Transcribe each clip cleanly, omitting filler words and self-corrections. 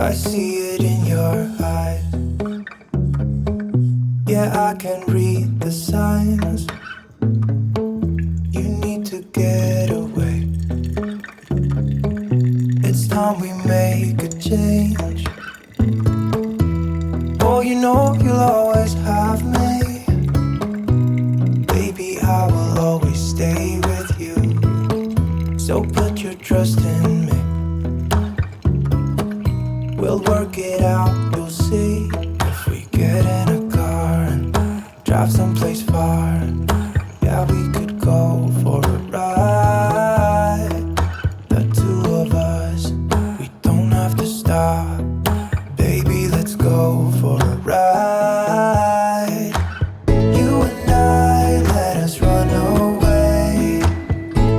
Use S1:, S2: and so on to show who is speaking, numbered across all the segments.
S1: I see it in your eyes. Yeah, I can read the signs. You need to get away. It's time we make a change. Oh, you know you'll always have me. Baby, I will always stay with you. So put your trust in me. We'll work it out, you'll see. If we get in a car and drive someplace far, yeah, we could go for a ride. The two of us, we don't have to stop. Baby, let's go for a ride. You and I, let us run away.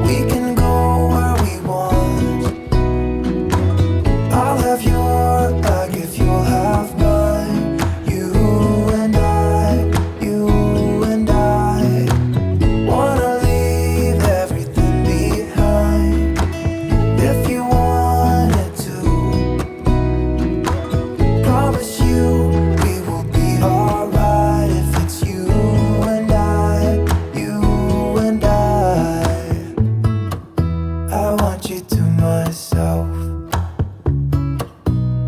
S1: We can go where we want. I'll have your back if you'll have mine. You and I wanna leave everything behind. If you wanted to, promise you we will be alright. If it's you and I want you to myself.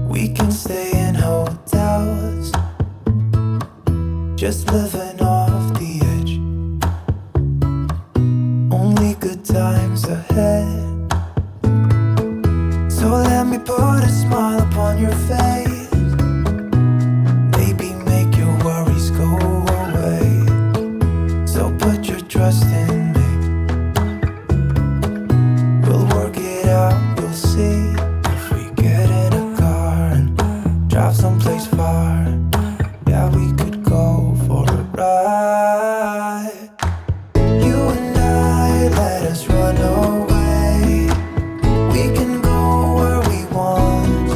S1: We can stay in hotels, just living off the edge. Only good times ahead. So let me put a smile upon your face. Baby, make your worries go away. So put your trust in me. We'll work it out, you'll see. If we get in a car and drive someplace far, yeah, we could go for a ride. You and I, let us run away. We can go where we want.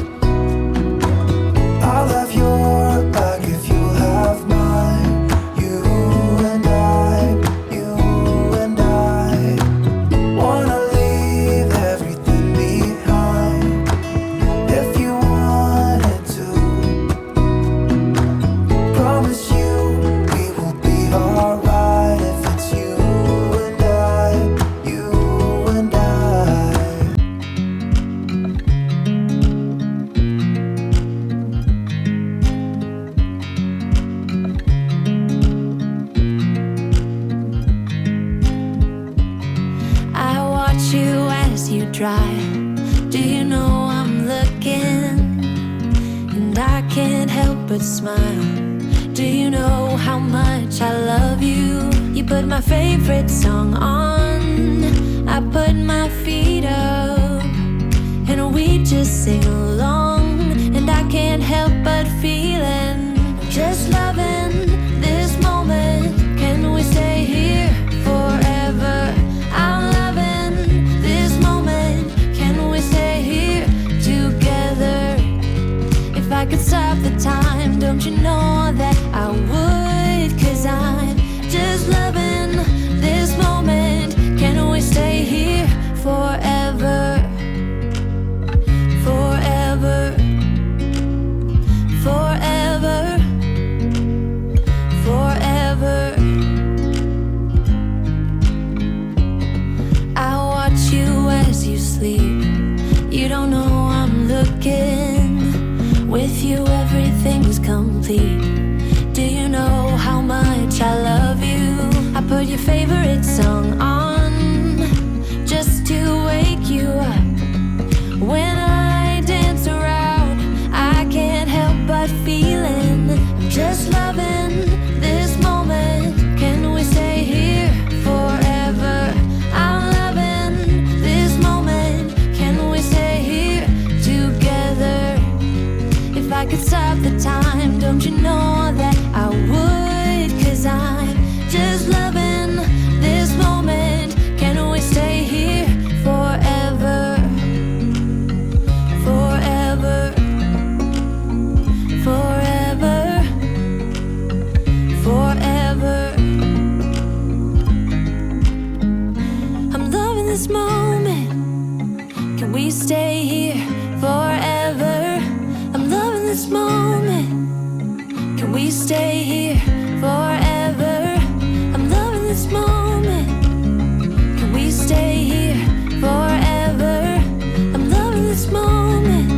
S1: I'll have your back if you'll have mine. You and I wanna leave everything behind. If you wanted to, promise you we will be alright. If it's you and I.
S2: I watch you as you drive. Do you know I'm looking? And I can't help but smile. Do you know how much I love you? You put my favorite song on. I put my feet up, and we just sing along. And I can't help but feeling, just loving this moment. Can we stay here forever? I'm loving this moment. Can we stay here together? If I could stop the time, don't you know that? I would, 'cause I'm just loving this moment. Can we stay here forever? Forever. Forever. Forever. I watch you as you sleep. You don't know I'm looking. With you everything's complete. Do you know how much I love you? I put your favorite song on just to wake you up. When I dance around, I can't help but feeling, I'm just loving this moment. Can we stay here forever? I'm loving this moment. Can we stay here together? If I could stop the time, don't you know that I would? 'Cause I'm just loving this moment. stay here forever? I'm loving this moment. Can we stay here forever? I'm loving this moment.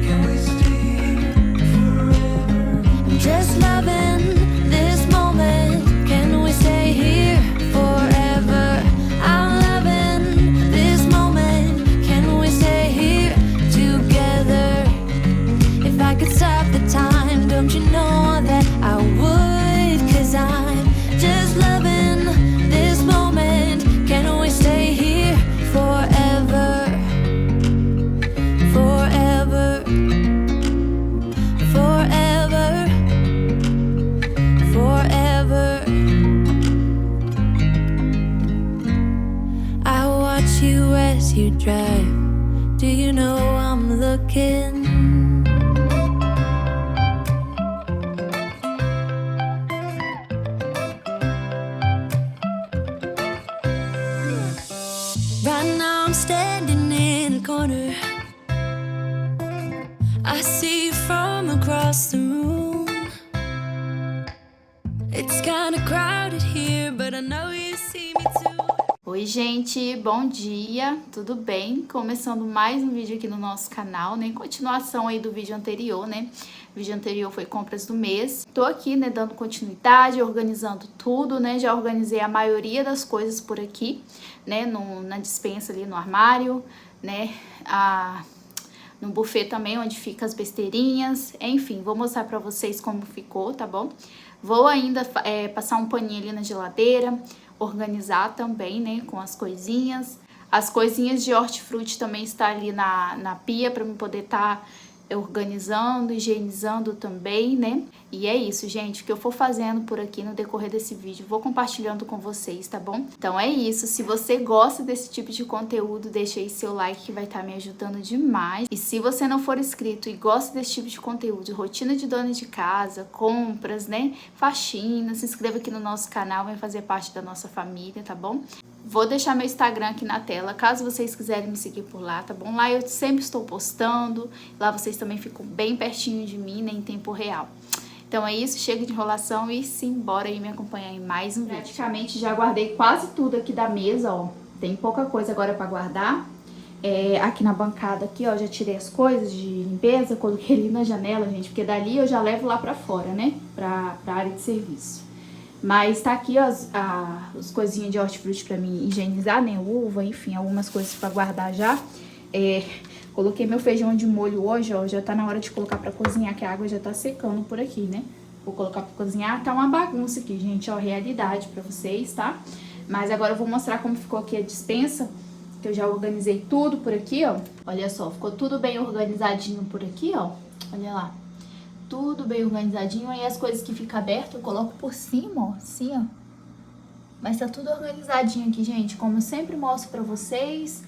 S2: Can we stay here forever? I'm just loving this moment. Can we stay here forever? I'm loving this moment. Can we stay here together? If I could stop the time, don't you know that I would? 'Cause I'm just loving this moment. Can we stay here forever? Forever. Forever. Forever. I watch you as you drive. Do you know I'm looking? Right now I'm standing in the corner. I see you from across the room. It's kinda crowded here, but I know you see me too.
S3: Oi gente, bom dia, tudo bem? Começando mais um vídeo aqui no nosso canal, né? Em continuação aí do vídeo anterior, né? O vídeo anterior foi compras do mês. Tô aqui, né, dando continuidade, organizando tudo, né? Já organizei a maioria das coisas por aqui, né? Na despensa ali no armário, né? No buffet também, onde fica as besteirinhas. Enfim, vou mostrar pra vocês como ficou, tá bom? Vou ainda passar um paninho ali na geladeira, organizar também, né, com as coisinhas. As coisinhas de hortifruti também está ali na pia para eu poder estar organizando, higienizando também, né? E é isso, gente, o que eu for fazendo por aqui no decorrer desse vídeo, vou compartilhando com vocês, tá bom? Então é isso, se você gosta desse tipo de conteúdo, deixa aí seu like que vai estar me ajudando demais. E se você não for inscrito e gosta desse tipo de conteúdo, rotina de dona de casa, compras, né, faxina, se inscreva aqui no nosso canal, vai fazer parte da nossa família, tá bom? Vou deixar meu Instagram aqui na tela, caso vocês quiserem me seguir por lá, tá bom? Lá eu sempre estou postando, lá vocês também ficam bem pertinho de mim, né, em tempo real. Então é isso, chega de enrolação e simbora aí me acompanhar em mais um vídeo. Praticamente já guardei quase tudo aqui da mesa, ó. Tem pouca coisa agora pra guardar. Aqui na bancada aqui, ó, já tirei as coisas de limpeza, coloquei ali na janela, gente, porque dali eu já levo lá pra fora, né, pra área de serviço. Mas tá aqui, ó, as coisinhas de hortifruti pra mim higienizar, né, uva, enfim, algumas coisas pra guardar já. Coloquei meu feijão de molho hoje, ó, já tá na hora de colocar pra cozinhar, que a água já tá secando por aqui, né? Vou colocar pra cozinhar, tá uma bagunça aqui, gente, ó, realidade pra vocês, tá? Mas agora eu vou mostrar como ficou aqui a despensa, que eu já organizei tudo por aqui, ó. Olha só, ficou tudo bem organizadinho por aqui, ó, olha lá. Tudo bem organizadinho, aí as coisas que ficam abertas eu coloco por cima, ó, assim, ó. Mas tá tudo organizadinho aqui, gente, como eu sempre mostro pra vocês.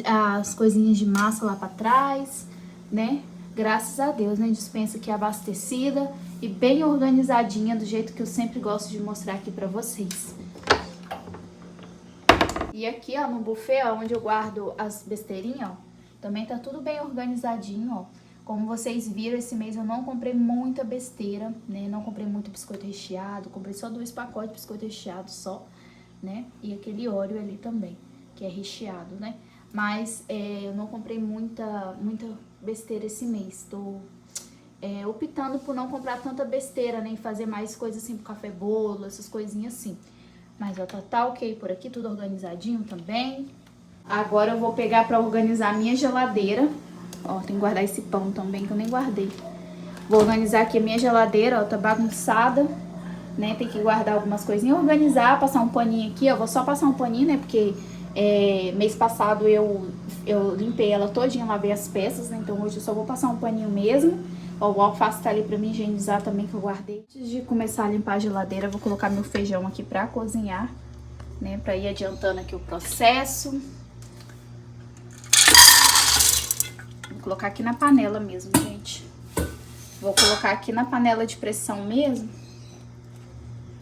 S3: As coisinhas de massa lá pra trás, né? Graças a Deus, né? Dispensa aqui abastecida e bem organizadinha, do jeito que eu sempre gosto de mostrar aqui pra vocês. E aqui, ó, no buffet, ó, onde eu guardo as besteirinhas, ó, também tá tudo bem organizadinho, ó. Como vocês viram, esse mês eu não comprei muita besteira, né? Não comprei muito biscoito recheado, comprei só 2 pacotes de biscoito recheado só, né? E aquele Oreo ali também, que é recheado, né? Mas eu não comprei muita besteira esse mês. Tô optando por não comprar tanta besteira, né? E fazer mais coisas assim pro café bolo, essas coisinhas assim. Mas ó, tá ok por aqui, tudo organizadinho também. Agora eu vou pegar pra organizar a minha geladeira. Ó, tem que guardar esse pão também, que eu nem guardei. Vou organizar aqui a minha geladeira, ó, tá bagunçada, né? Tem que guardar algumas coisinhas, organizar, passar um paninho aqui, ó. Vou só passar um paninho, né? Porque mês passado eu limpei ela todinha, lavei as peças, né? Então hoje eu só vou passar um paninho mesmo. Ó, o alface tá ali pra me higienizar também, que eu guardei. Antes de começar a limpar a geladeira, eu vou colocar meu feijão aqui pra cozinhar, né? Pra ir adiantando aqui o processo. Vou colocar aqui na panela mesmo, gente. Vou colocar aqui na panela de pressão mesmo,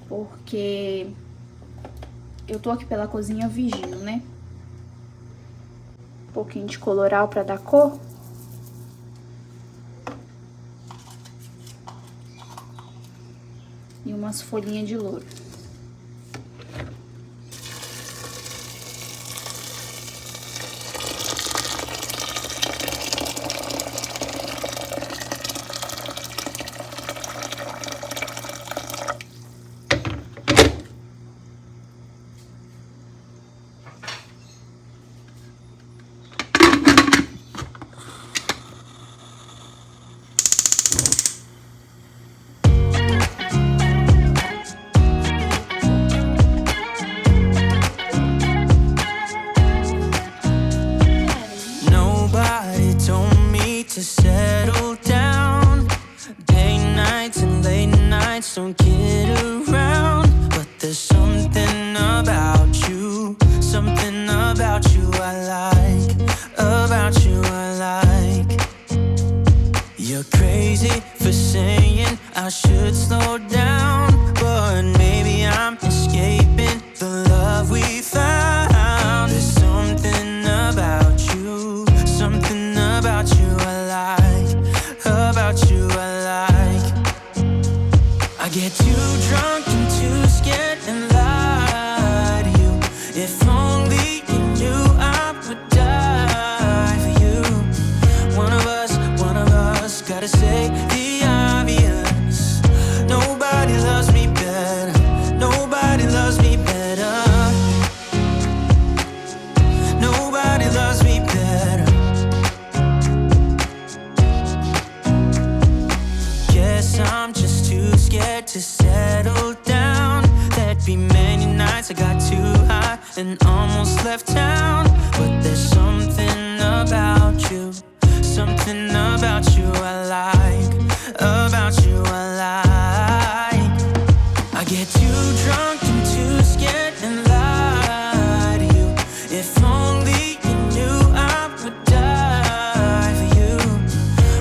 S3: porque eu tô aqui pela cozinha vigindo, né? Um pouquinho de coloral pra dar cor. umas folhinhas de louro.
S1: To settle down, day nights and late nights don't get around. But there's something about you I like, about you I like. You're crazy for saying I should slow down, but maybe I'm escaping the love we found. There's something about you I like, about you I like. I get too drunk and too scared and lie to you. If only you knew I would die for you. One of us gotta say the obvious. Nobody loves me better, nobody loves me better. Nobody loves me better. I'm just too scared to settle down. There'd be many nights I got too high and almost left town. But there's something about you I like, about you I like. I get too drunk and too scared and lie to you. If only you knew I would die for you.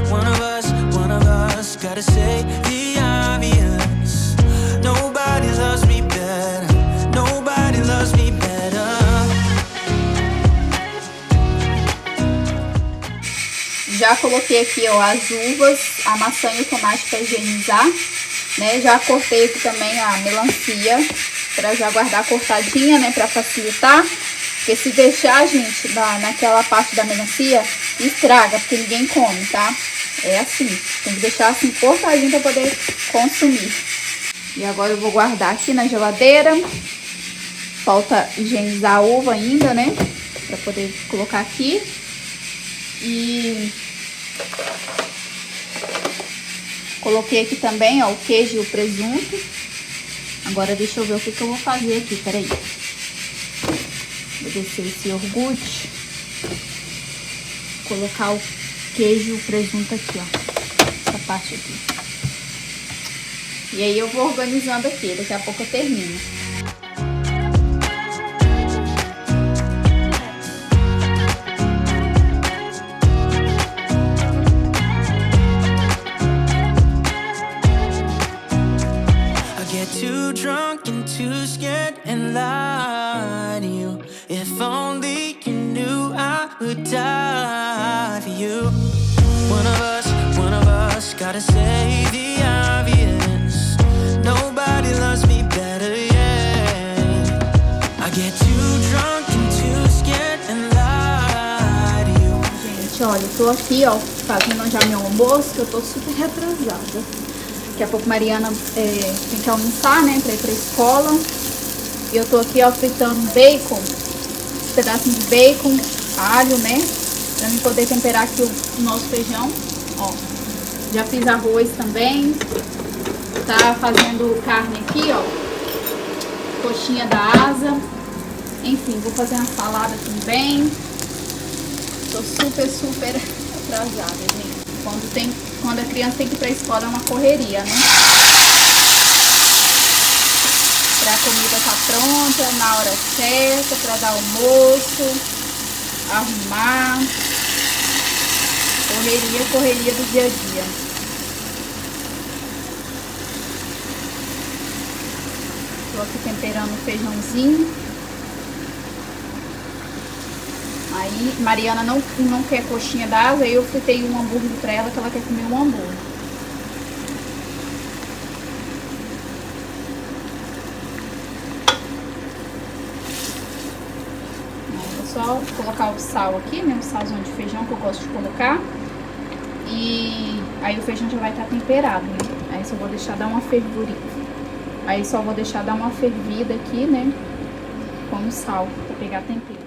S1: One of us gotta say the obvious. Nobody loves me better, nobody loves me better.
S3: Já coloquei aqui, ó, as uvas, a maçã e o tomate para higienizar, né? Já cortei aqui também a melancia para já guardar cortadinha, né? Para facilitar. Porque se deixar, gente, naquela parte da melancia, estraga, porque ninguém come, tá? É assim, tem que deixar assim cortadinho para poder consumir. E agora eu vou guardar aqui na geladeira. Falta higienizar a uva ainda, né? Para poder colocar aqui. E coloquei aqui também, ó, o queijo e o presunto. Agora deixa eu ver o que eu vou fazer aqui, peraí. Vou descer esse iogurte. Colocar o queijo e o presunto aqui, ó. Essa parte aqui. E aí eu vou organizando aqui, daqui a pouco eu termino.
S1: Too drunk and too scared and lie to you. If only you knew I would die for you. One of us gotta say the obvious. Nobody loves me better, yeah. I get too drunk and too scared and lie to you.
S3: Gente, olha, eu tô aqui, ó, fazendo já meu almoço, que eu tô super atrasada. Daqui a pouco Mariana tem que almoçar, né, pra ir pra escola. E eu tô aqui, ó, fritando bacon, um pedacinho de bacon, alho, né, pra mim poder temperar aqui o nosso feijão, ó. Já fiz arroz também, tá fazendo carne aqui, ó, coxinha da asa. Enfim, vou fazer uma salada também. Tô super atrasada, gente. Quando a criança tem que ir pra escola é uma correria, né? Pra comida tá pronta, na hora certa, pra dar almoço, arrumar. Correria do dia a dia. Tô aqui temperando o feijãozinho. Aí, Mariana não quer coxinha da asa, aí eu fritei um hambúrguer pra ela, que ela quer comer um hambúrguer. só colocar o sal aqui, né? O salzão de feijão que eu gosto de colocar. E aí o feijão já vai estar temperado, né? Aí só vou deixar dar uma fervura. Aí só vou deixar dar uma fervida aqui, né? Com o sal, pra pegar tempero.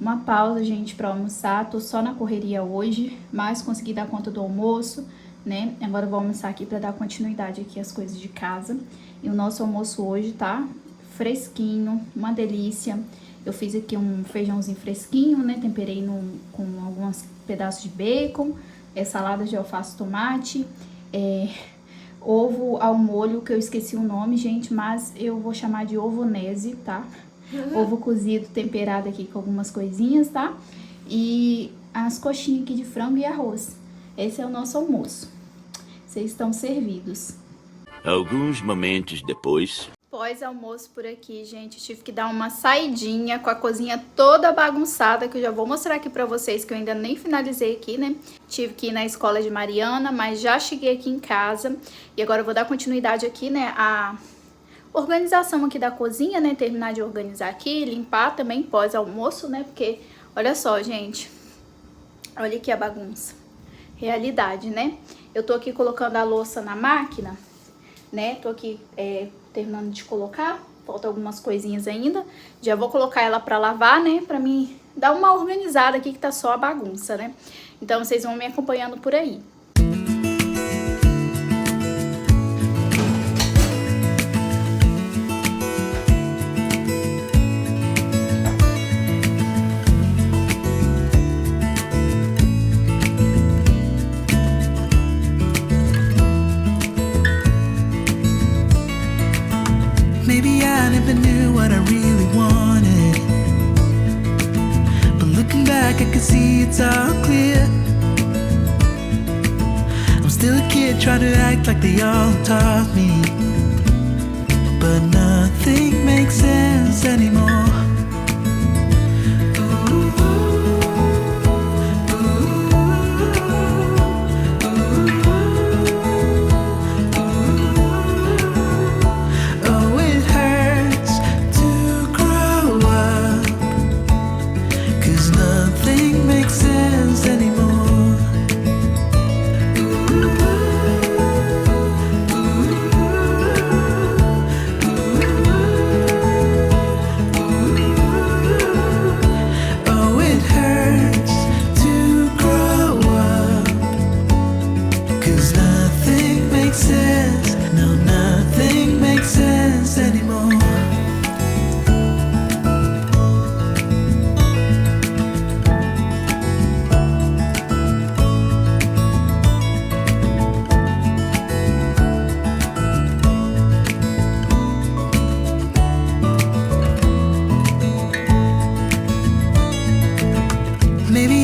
S3: Uma pausa, gente, pra almoçar. Tô só na correria hoje, mas consegui dar conta do almoço, né? Agora eu vou almoçar aqui pra dar continuidade aqui às coisas de casa. E o nosso almoço hoje tá fresquinho, uma delícia. Eu fiz aqui um feijãozinho fresquinho, né? Temperei com alguns pedaços de bacon, salada de alface e tomate, ovo ao molho, que eu esqueci o nome, gente, mas eu vou chamar de ovonese, tá? Ovo cozido temperado aqui com algumas coisinhas, tá? E as coxinhas aqui de frango e arroz. Esse é o nosso almoço. Vocês estão servidos.
S4: Alguns momentos depois...
S3: Pós-almoço por aqui, gente, eu tive que dar uma saidinha com a cozinha toda bagunçada, que eu já vou mostrar aqui pra vocês, que eu ainda nem finalizei aqui, né? Tive que ir na escola de Mariana, mas já cheguei aqui em casa. E agora eu vou dar continuidade aqui, né, a organização aqui da cozinha, né? Terminar de organizar aqui, limpar também pós-almoço, né? Porque, olha só, gente, olha aqui a bagunça. Realidade, né? Eu tô aqui colocando a louça na máquina, né? Tô aqui terminando de colocar, falta algumas coisinhas ainda. Já vou colocar ela pra lavar, né? Pra mim dar uma organizada aqui, que tá só a bagunça, né? Então vocês vão me acompanhando por aí.
S1: Maybe I never knew what I really wanted, but looking back I can see it's all clear. I'm still a kid trying to act like they all taught me, but nothing makes sense anymore.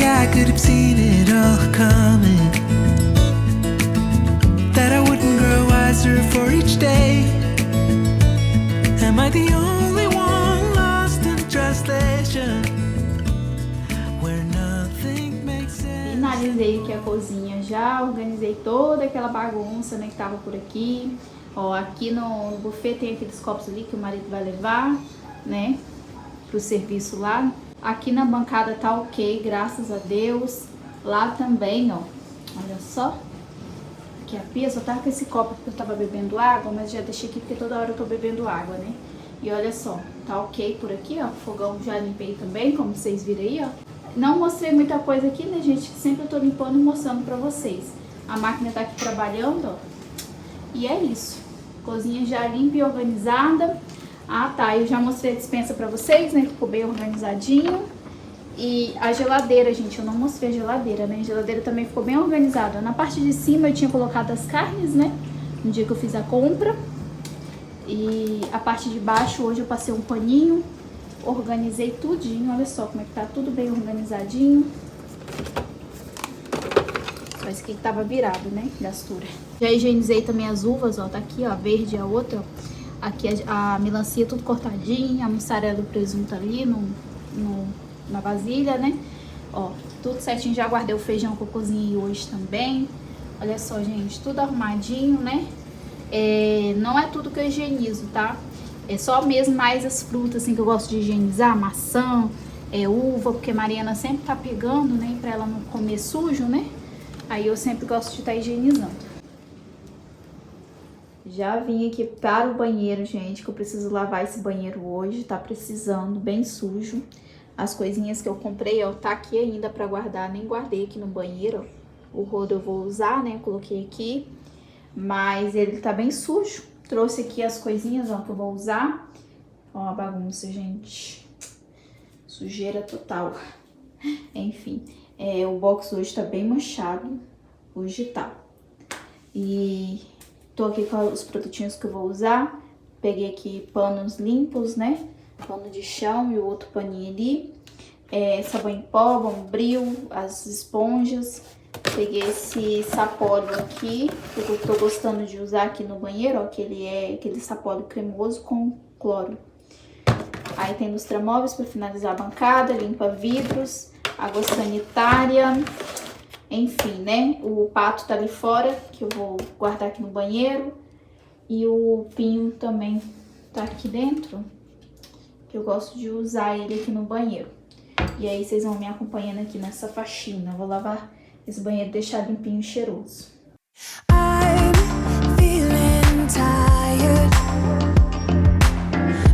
S1: I could have seen it all coming, that I wouldn't grow wiser for each day. Am I the only one lost in translation, where nothing makes sense?
S3: Finalizei aqui a cozinha, já organizei toda aquela bagunça, né, que tava por aqui. Ó, aqui no buffet tem aqueles copos ali que o marido vai levar, né, pro serviço lá. Aqui na bancada tá ok, graças a Deus. Lá também, ó, olha só. Aqui a pia, só tava com esse copo porque eu tava bebendo água, mas já deixei aqui porque toda hora eu tô bebendo água, né. E olha só, tá ok por aqui, ó. Fogão já limpei também, como vocês viram aí, ó. Não mostrei muita coisa aqui, né, gente, que sempre eu tô limpando e mostrando pra vocês. A máquina tá aqui trabalhando, ó. E é isso. Cozinha já limpa e organizada. Ah, tá, eu já mostrei a despensa pra vocês, né, que ficou bem organizadinho. E a geladeira, gente, eu não mostrei a geladeira, né, a geladeira também ficou bem organizada. Na parte de cima eu tinha colocado as carnes, né, no dia que eu fiz a compra. E a parte de baixo, hoje eu passei um paninho, organizei tudinho, olha só como é que tá tudo bem organizadinho. Só esse aqui que tava virado, né, gastura. Já higienizei também as uvas, ó, tá aqui, ó, a verde e a outra, ó. Aqui a melancia tudo cortadinha, a mussarela e o presunto ali na vasilha, né? Ó, tudo certinho, já guardei o feijão que eu cozinhei hoje também. Olha só, gente, tudo arrumadinho, né? Não é tudo que eu higienizo, tá? É só mesmo mais as frutas, assim, que eu gosto de higienizar. Maçã, uva, porque a Mariana sempre tá pegando, né? Pra ela não comer sujo, né? Aí eu sempre gosto de estar higienizando. Já vim aqui para o banheiro, gente, que eu preciso lavar esse banheiro hoje. Tá precisando, bem sujo. As coisinhas que eu comprei, ó, tá aqui ainda pra guardar. Nem guardei aqui no banheiro, ó. O rodo eu vou usar, né? Coloquei aqui. Mas ele tá bem sujo. Trouxe aqui as coisinhas, ó, que eu vou usar. Ó a bagunça, gente. Sujeira total. Enfim, o box hoje tá bem manchado. Hoje tá. E tô aqui com os produtinhos que eu vou usar. Peguei aqui panos limpos, né? Pano de chão e o outro paninho ali. Sabão em pó, bombril, as esponjas. Peguei esse sapólio aqui, que eu tô gostando de usar aqui no banheiro, ó, que ele é aquele sapólio cremoso com cloro. Aí tem lustramóveis para finalizar a bancada, limpa vidros, água sanitária, enfim, né? O pato tá ali fora, que eu vou guardar aqui no banheiro. E o pinho também tá aqui dentro, que eu gosto de usar ele aqui no banheiro. E aí vocês vão me acompanhando aqui nessa faxina. Eu vou lavar esse banheiro, deixar limpinho e cheiroso.
S2: I'm feeling tired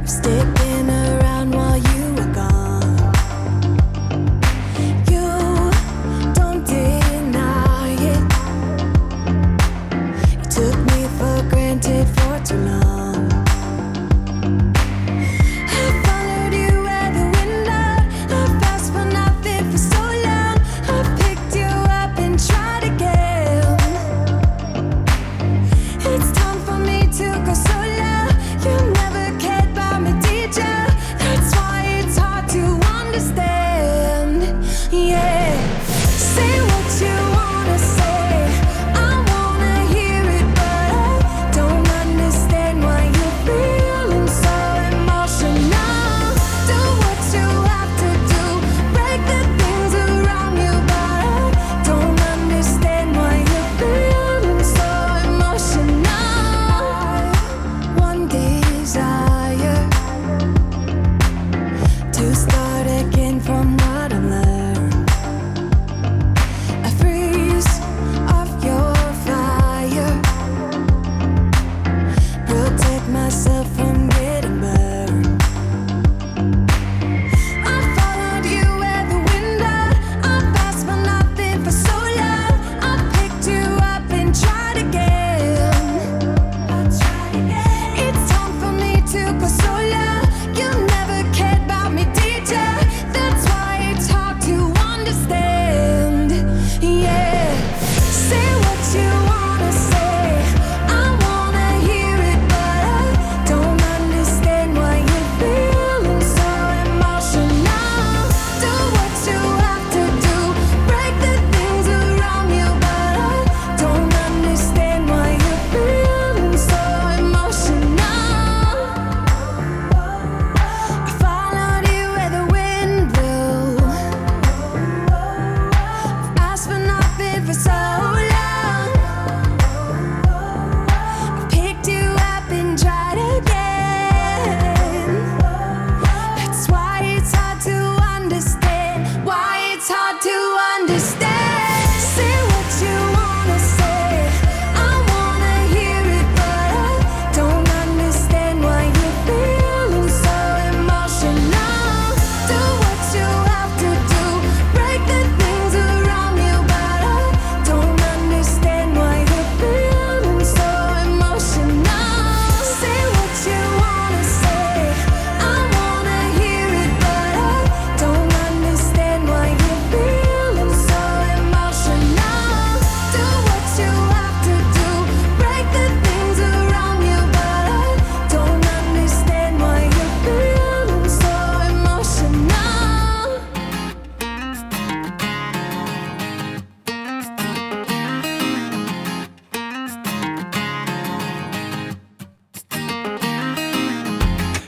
S2: of sticking around while you were gone. You don't deny it. You took me for granted for too long.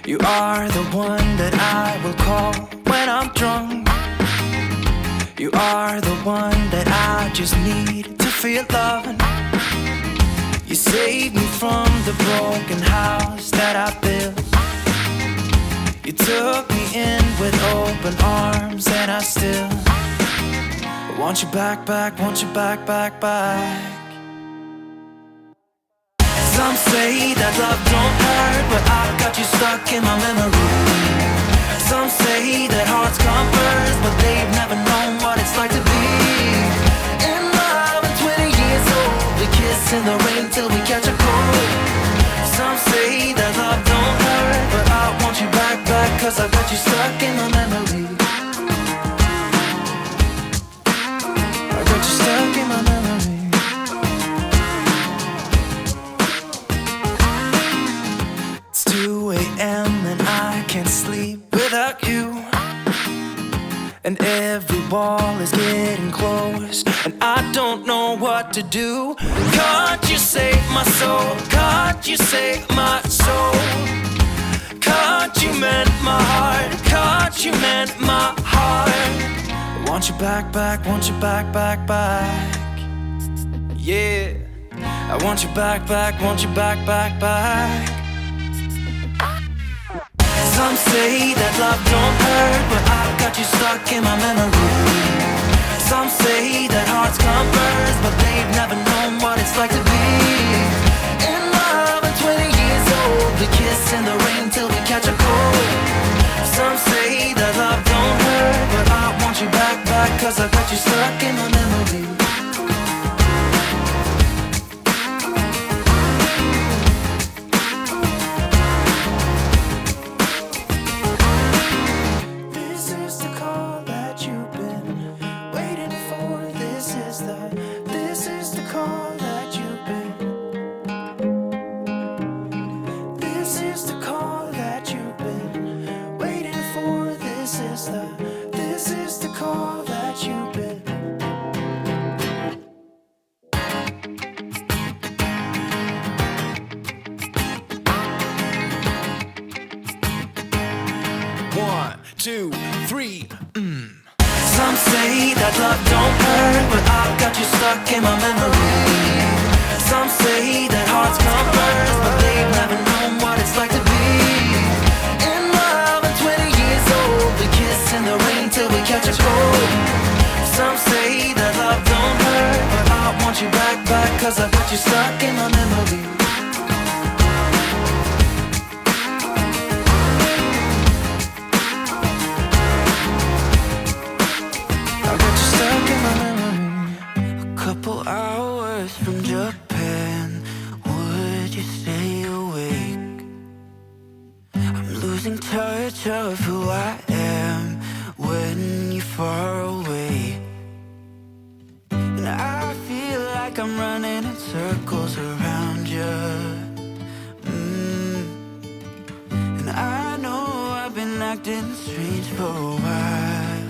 S1: You are the one that I will call when I'm drunk. You are the one that I just need to feel loving. You saved me from the broken house that I built. You took me in with open arms, and I still want you back, back, want you back, back, back. Some say that love don't hurt, but I've got you stuck in my memory. Some say that hearts come first, but they've never known what it's like to be in love and 20 years old. We kiss in the rain till we catch a cold. Some say that love don't hurt, but I want you back, back, cause I've got you stuck in my memory. I got you stuck in my memory. It's 2 a.m. and I can't sleep without you. And every wall is getting close, and I don't know what to do. Can't you save my soul? Can't you save my soul? Can't you mend my heart? Can't you mend my heart? I want you back, back, want you back, back, back. Yeah, I want you back, back, want you back, back, back. Some say that love don't hurt, but I've got you stuck in my memory. Some say that hearts come first, but they've never known what it's like to be in love and 20 years old. We kiss in the rain till we catch a cold. Some say that love don't hurt, but I want you back, back, cause I've got you stuck in my memory. Some say that love don't hurt, but I've got you stuck in my memory. Some say that hearts come first, but they've never known what it's like to be in love and 20 years old. We kiss in the rain till we catch a cold. Some say that love don't hurt, but I want you back, back, cause I've got you stuck in my memory. Couple hours from Japan, would you stay awake? I'm losing touch of who I am when you're far away. And I feel like I'm running in circles around you. And I know I've been acting strange for a while,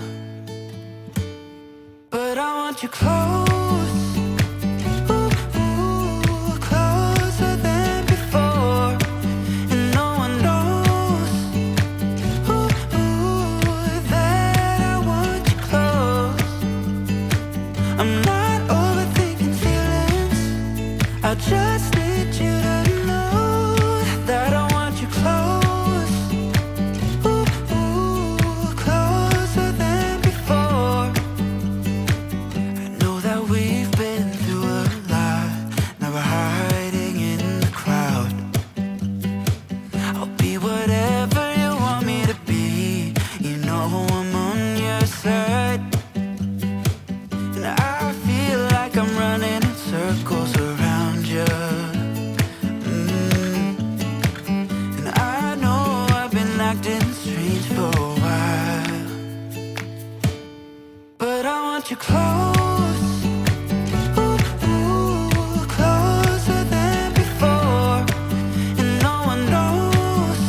S1: but I want you close. I just need you to know that I want you close, closer than before. I know that we've been through a lot, now we're hiding in the crowd. I'll be whatever you want me to be, you know I'm on your side. And I feel like I'm running in circles around you. And I know I've been acting strange for a while, but I want you close, closer than before. And no one knows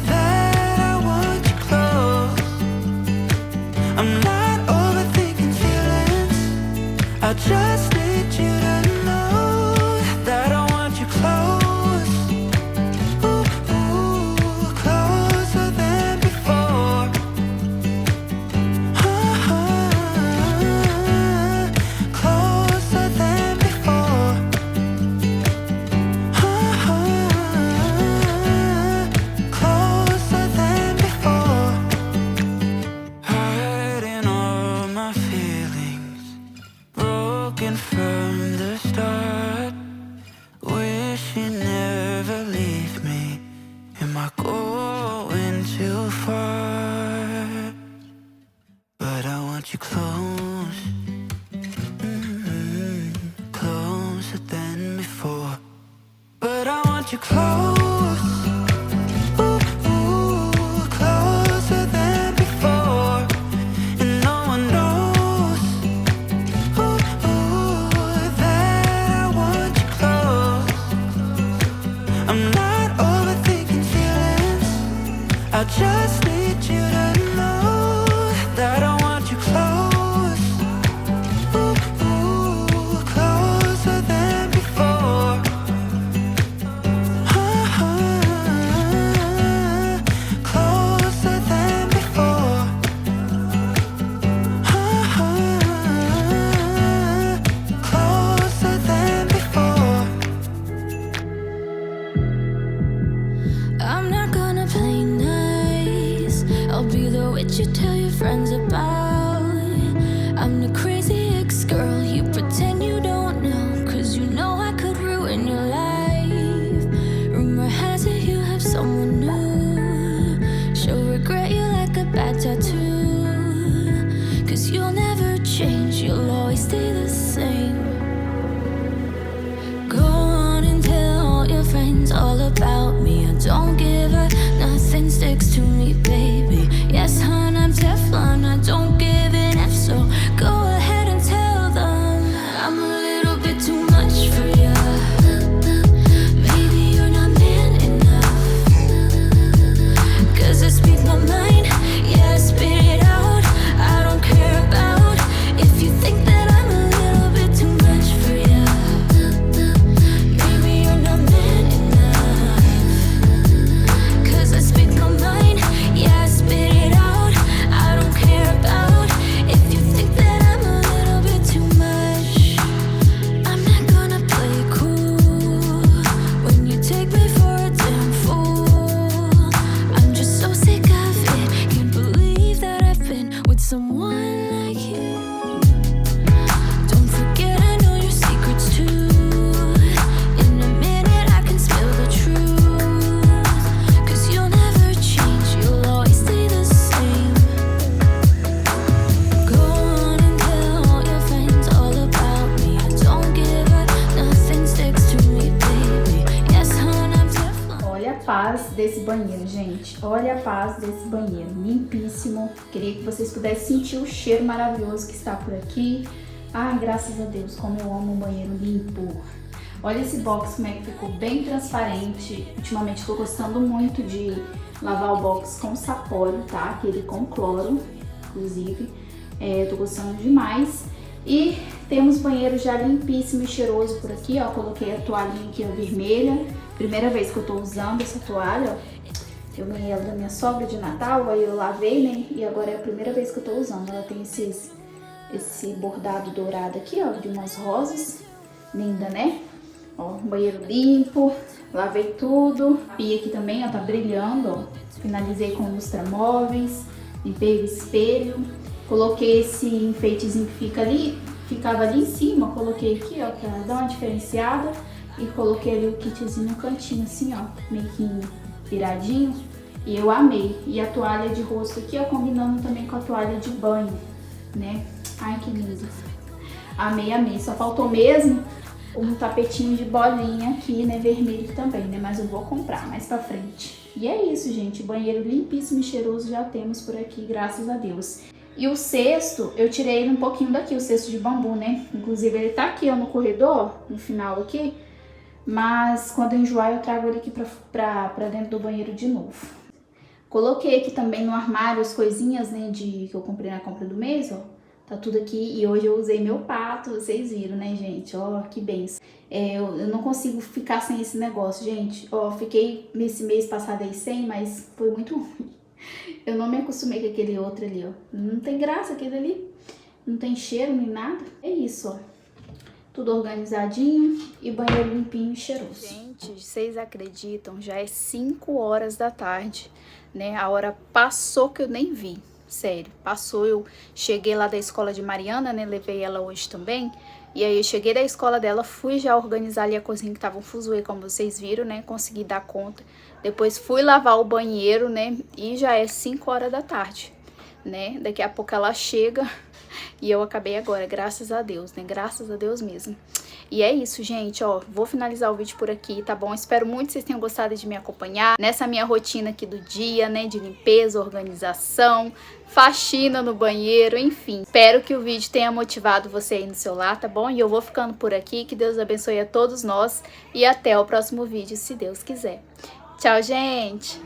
S1: that I want you close. I'm not overthinking feelings, I just need you to know that I want you close, closer than before. too far, but I want you close, closer than before. But I want you close, closer than before. And no one knows that I want you close. I'm not overthinking feelings, I just need you to know that I want you close, closer than before. Closer than before. Closer than before.
S2: I'm not gonna play nice. I'll be the witch you tell your friends about. I'm the crazy ex-girl you pretend you don't know, 'cause you know I could ruin your life. Rumor has it you have someone new. She'll regret you like a bad tattoo, 'cause you'll never change, you'll always stay the same. Go on and tell all your friends all about me. I don't give a nothing sticks to me, baby. Yes, hon, I'm Teflon, I don't give an F, so go ahead and tell them I'm a little bit too much for ya. Maybe you're not man enough, 'cause I speak my mind, yeah, I spit it out. I don't care about if you think that I'm a little bit too much for ya. Maybe you're not man enough, 'cause I speak my mind, yeah, I spit it out. I don't care about if you think that I'm a little bit too much. I'm not gonna play cool when you take me for a damn fool. I'm just so sick of it, can't believe that I've been with someone like you. Don't forget I know your secrets too. In a minute I can spill the truth, 'cause you'll never change, you'll always stay the same. Go on and tell all your friends all about me. I don't give a nothing sticks to me, baby. Yes, hon, I'm Teflon.
S3: Olha a paz desse banheiro, gente. Olha a paz desse banheiro. Limpíssimo. Queria que vocês pudessem sentir o cheiro maravilhoso que está por aqui. Ai, graças a Deus, como eu amo um banheiro limpo. Olha esse box como é que ficou bem transparente. Ultimamente estou gostando muito de lavar o box com sapólio, tá? Aquele com cloro, inclusive. Tô gostando demais. E temos banheiro já limpíssimo e cheiroso por aqui, ó. Coloquei a toalhinha aqui, ó, vermelha. Primeira vez que eu tô usando essa toalha, ó. Eu ganhei ela da minha sogra de Natal, aí eu lavei, né? E agora é a primeira vez que eu tô usando. Ela tem esse bordado dourado aqui, ó, de umas rosas. Linda, né? Ó, banheiro limpo, lavei tudo. Pia aqui também, ó, tá brilhando, ó. Finalizei com lustramóveis, limpei o espelho. Coloquei esse enfeitezinho que ficava ali em cima, coloquei aqui, ó, pra dar uma diferenciada. E coloquei ali o kitzinho no cantinho, assim, ó, meio que viradinho. E eu amei. E a toalha de rosto aqui, ó, combinando também com a toalha de banho, né? Ai, que lindo. Amei, amei. Só faltou mesmo um tapetinho de bolinha aqui, né, vermelho também, né? Mas eu vou comprar mais pra frente. E é isso, gente. Banheiro limpíssimo e cheiroso já temos por aqui, graças a Deus. E o cesto, eu tirei ele um pouquinho daqui, o cesto de bambu, né? Inclusive ele tá aqui, ó, no corredor, no final aqui. Mas quando eu enjoar eu trago ele aqui pra dentro do banheiro de novo. Coloquei aqui também no armário as coisinhas, né, que eu comprei na compra do mês, ó. Tá tudo aqui e hoje eu usei meu pato, vocês viram, né, gente? Ó, que benção. Eu não consigo ficar sem esse negócio, gente. Ó, fiquei nesse mês passado aí sem, mas foi muito ruim. Eu não me acostumei com aquele outro ali, ó. Não tem graça aquele ali. Não tem cheiro nem nada. É isso, ó. Tudo organizadinho e banheiro limpinho e cheiroso. Gente, vocês acreditam? Já é 5 horas da tarde, né? A hora passou que eu nem vi. Sério, passou. Eu cheguei lá da escola de Mariana, né? Levei ela hoje também. E aí eu cheguei da escola dela, fui já organizar ali a cozinha, que tava um fuzuê, como vocês viram, né? Consegui dar conta. Depois fui lavar o banheiro, né? E já é 5 horas da tarde, né? Daqui a pouco ela chega e eu acabei agora, graças a Deus, né? Graças a Deus mesmo. E é isso, gente, ó, vou finalizar o vídeo por aqui, tá bom? Espero muito que vocês tenham gostado de me acompanhar nessa minha rotina aqui do dia, né? De limpeza, organização, faxina no banheiro, enfim. Espero que o vídeo tenha motivado você aí no seu lar, tá bom? E eu vou ficando por aqui, que Deus abençoe a todos nós e até o próximo vídeo, se Deus quiser. Tchau, gente!